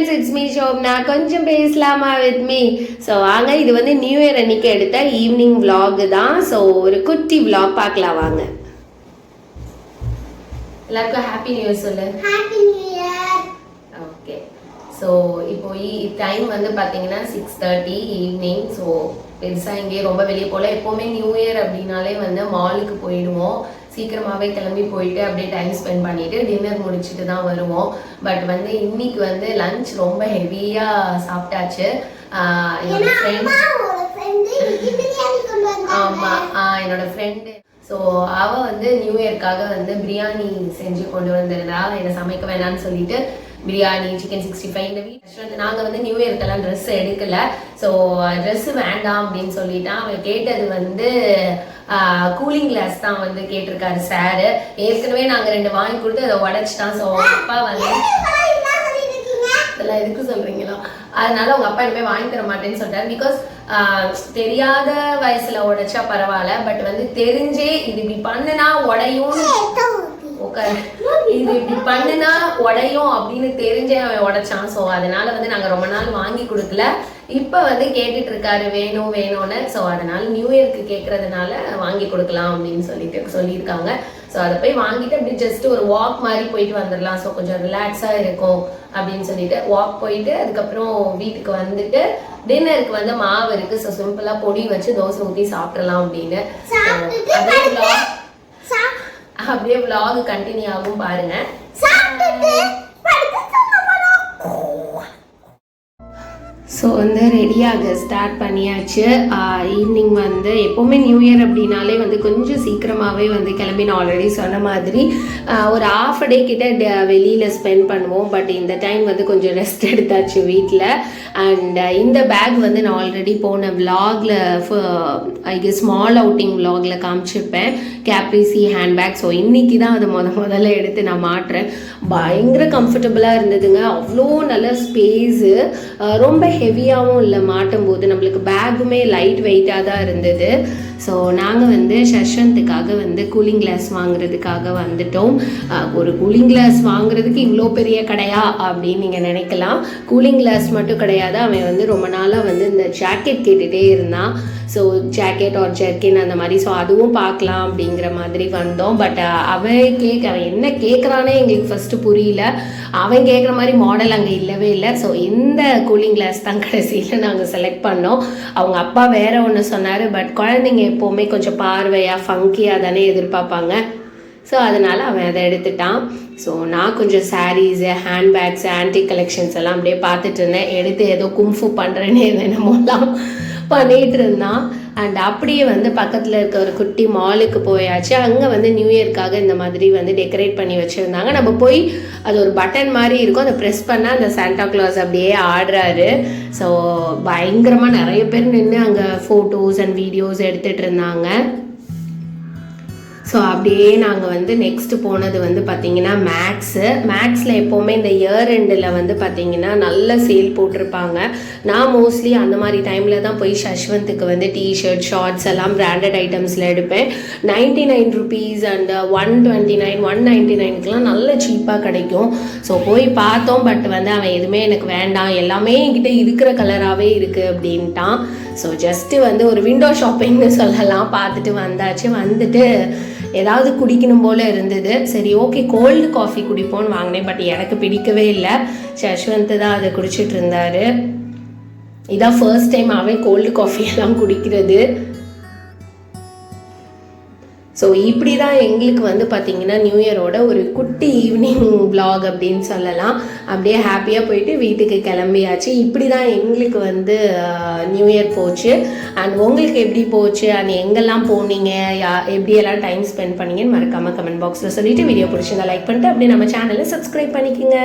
Friends, it's me Shobana. கொஞ்சம் பேசலாமா with me? So வாங்க, இது வந்து நியூ இயர் அன்னைக்கு எடுத்த ஈவினிங் விலாக் தான். ஸோ ஒரு குட்டி விலாக் பார்க்கலாம் வாங்க. எல்லாருக்கும் ஹாப்பி நியூ இயர் சொல்லு. Happy new year. Okay, so இப்போ டைம் வந்து பார்த்தீங்கன்னா 6:30 ஈவினிங். ஸோ பெருசாக இங்கே ரொம்ப வெளியே போகல. எப்போவுமே நியூ இயர் அப்படின்னாலே வந்து மாலுக்கு போயிடுவோம். சீக்கிரமாகவே கிளம்பி போயிட்டு அப்படியே டைம் ஸ்பெண்ட் பண்ணிட்டு டின்னர் முடிச்சுட்டு தான் வருவோம். பட் வந்து இன்னைக்கு வந்து லஞ்ச் ரொம்ப ஹெவியாக சாப்பிட்டாச்சு. என்னோட ஃப்ரெண்டு ஸோ அவள் வந்து நியூ இயர்க்காக வந்து பிரியாணி செஞ்சு கொண்டு வந்திருந்தா. என்னை சமைக்க வேணான்னு சொல்லிட்டு பிரியாணி, சிக்கன் 65 இந்த வீட்டில் நாங்கள் வந்து நியூ இயர்க்கெல்லாம் ட்ரெஸ் எடுக்கல. ஸோ ட்ரெஸ்ஸு வேண்டாம் அப்படின்னு சொல்லிட்டான். அவன் கேட்டது வந்து கூலிங் கிளாஸ் தான் வந்து கேட்டிருக்காரு சாரு. ஏற்கனவே நாங்கள் 2 வாங்கி கொடுத்து அதை உடச்சிட்டான். ஸோ அப்பா வந்து இதெல்லாம் எதுக்கு சொல்றீங்களா, அதனால உங்க அப்பா இனிமே வாங்கி தர மாட்டேன்னு சொல்லிட்டாரு. பிகாஸ் தெரியாத வயசுல உடைச்சா பரவாயில்ல, பட் வந்து தெரிஞ்சே இது இப்படி பண்ணுனா உடையும், இது இப்படி பண்ணுனா உடையும் அப்படின்னு தெரிஞ்சே அவன் உடைச்சான். ஸோ அதனால வந்து நாங்கள் ரொம்ப நாள் வாங்கி கொடுக்கல. இப்போ வந்து கேட்டுட்டு இருக்காரு வேணும் வேணும்னு. ஸோ அதனால நியூ இயர்க்கு கேட்கறதுனால வாங்கி கொடுக்கலாம் அப்படின்னு சொல்லியிருக்காங்க. ஸோ அதை போய் வாங்கிட்டு அப்படி ஜஸ்ட் ஒரு வாக் மாதிரி போயிட்டு வந்துடலாம். ஸோ கொஞ்சம் ரிலாக்ஸாக இருக்கும் அப்படின்னு சொல்லிட்டு வாக் போயிட்டு அதுக்கப்புறம் வீட்டுக்கு வந்துட்டு டின்னருக்கு வந்து மாவு இருக்கு. ஸோ சிம்பிளாக பொடி வச்சு தோசை ஊற்றி சாப்பிடலாம் அப்படின்னு. அப்படியே விலாக் கண்டினியூ ஆகும் பாருங்க. ஸோ வந்து ரெடியாக ஸ்டார்ட் பண்ணியாச்சு. ஈவினிங் வந்து எப்போவுமே நியூ இயர் அப்படின்னாலே வந்து கொஞ்சம் சீக்கிரமாகவே வந்து கிளம்பி நான் ஆல்ரெடி சொன்ன மாதிரி ஒரு ½ டே கிட்ட வெளியில் ஸ்பெண்ட் பண்ணுவோம். பட் இந்த டைம் வந்து கொஞ்சம் ரெஸ்ட் எடுத்தாச்சு வீட்டில். அண்ட் இந்த பேக் வந்து நான் ஆல்ரெடி போன விலாகில் ஸ்மால் அவுட்டிங் விலாகில் காமிச்சிருப்பேன், கேப்ரிசி ஹேண்ட்பேக். ஸோ இன்றைக்கி தான் அதை முதல்ல எடுத்து நான் மாட்டுறேன். பயங்கர கம்ஃபர்டபுளாக இருந்ததுங்க. அவ்வளோ நல்ல ஸ்பேஸு, ரொம்ப ஹெவியாகவும் இல்லை. மாட்டும் போது நம்மளுக்கு பேக்குமே லைட் வெயிட்டாக தான் இருந்தது. ஸோ நாங்கள் வந்து சஷ்வந்த்துக்காக வந்து கூலிங் கிளாஸ் வாங்குறதுக்காக வந்துட்டோம். ஒரு கூலிங் கிளாஸ் வாங்குறதுக்கு இவ்வளோ பெரிய கடையா அப்படின்னு நீங்கள் நினைக்கலாம். கூலிங் கிளாஸ் மட்டும் கிடையாது, அவன் வந்து ரொம்ப நாளாக வந்து இந்த ஜாக்கெட் கேட்டுகிட்டே இருந்தான். ஸோ ஜாக்கெட் ஆர் ஜெர்கின் அந்த மாதிரி. ஸோ அதுவும் பார்க்கலாம் அப்படிங்கிற மாதிரி வந்தோம். பட் அவன் என்ன கேட்குறானே எங்களுக்கு ஃபஸ்ட்டு புரியல. அவன் கேட்குற மாதிரி மாடல் அங்கே இல்லவே இல்லை. ஸோ இந்த கூலிங் கிளாஸ் தான் கடைசியில் நாங்கள் செலக்ட் பண்ணோம். அவங்க அப்பா வேற ஒன்று சொன்னார். பட் குழந்தைங்க எப்போவுமே கொஞ்சம் பார்வையாக ஃபங்கியாக தானே எதிர்பார்ப்பாங்க. ஸோ அதனால் அவன் அதை எடுத்துட்டான். ஸோ நான் கொஞ்சம் சாரீஸு, ஹேண்ட்பேக்ஸ், ஆன்டிக் கலெக்ஷன்ஸ் எல்லாம் அப்படியே பார்த்துட்டு இருந்தேன். எடுத்து ஏதோ கும்ஃபு பண்ணுறேன்னு என்னமோலாம் பண்ணிகிட்டு இருந்தான். அண்ட் அப்படியே வந்து பக்கத்தில் இருக்க ஒரு குட்டி மாலுக்கு போயாச்சு. அங்கே வந்து நியூ இயர்க்காக இந்த மாதிரி வந்து டெக்கரேட் பண்ணி வச்சுருந்தாங்க. நம்ம போய் அது ஒரு பட்டன் மாதிரி இருக்கும், அதை ப்ரெஸ் பண்ணால் அந்த சாண்டா கிளாஸ் அப்படியே ஆடுறாரு. ஸோ பயங்கரமாக நிறைய பேர் நின்று அங்கே ஃபோட்டோஸ் அண்ட் வீடியோஸ் எடுத்துகிட்டு இருந்தாங்க. ஸோ அப்படியே நாங்கள் வந்து நெக்ஸ்ட்டு போனது வந்து பார்த்திங்கன்னா மேக்ஸில் எப்போவுமே இந்த இயர் எண்டில் வந்து பார்த்திங்கன்னா நல்ல சேல் போட்டிருப்பாங்க. நான் மோஸ்ட்லி அந்த மாதிரி டைமில் தான் போய் சஷ்வந்த்துக்கு வந்து டிஷர்ட், ஷார்ட்ஸ் எல்லாம் பிராண்டட் ஐட்டம்ஸில் எடுப்பேன். 99 rupees அண்ட் 129, 199க்குலாம் நல்ல சீப்பாக கிடைக்கும். ஸோ போய் பார்த்தோம். பட் வந்து அவன் எதுவுமே எனக்கு வேண்டாம், எல்லாமே என்கிட்ட இருக்கிற கலராகவே இருக்குது அப்படின்ட்டான். ஸோ ஜஸ்ட்டு வந்து ஒரு விண்டோ ஷாப்பிங்னு சொல்லலாம். பார்த்துட்டு வந்தாச்சு. வந்துட்டு ஏதாவது குடிக்கணும் போல் இருந்தது. சரி ஓகே கோல்டு காஃபி குடிப்போன்னு வாங்கினேன். பட் எனக்கு பிடிக்கவே இல்லை. சஷ்வந்த் தான் அதை குடிச்சிட்டு இருந்தார். இதான் ஃபர்ஸ்ட் டைம் அவன் கோல்டு காஃபி எல்லாம் குடிக்கிறது. ஸோ இப்படி தான் எங்களுக்கு வந்து பார்த்திங்கன்னா நியூ இயரோட ஒரு குட்டி ஈவினிங் விலாக் அப்படின்னு சொல்லலாம். அப்படியே ஹாப்பியாக போயிட்டு வீட்டுக்கு கிளம்பியாச்சு. இப்படி தான் எங்களுக்கு வந்து நியூ இயர் போச்சு. அண்ட் உங்களுக்கு எப்படி போச்சு, அண்ட் எங்கெல்லாம் போனீங்க, எப்படியெல்லாம் டைம் ஸ்பெண்ட் பண்ணீங்கன்னு மறக்காமல் கமெண்ட் பாக்ஸில் சொல்லிவிட்டு வீடியோ பிடிச்சிருந்தா லைக் பண்ணிட்டு அப்படியே நம்ம சேனலை சப்ஸ்கிரைப் பண்ணிக்கோங்க.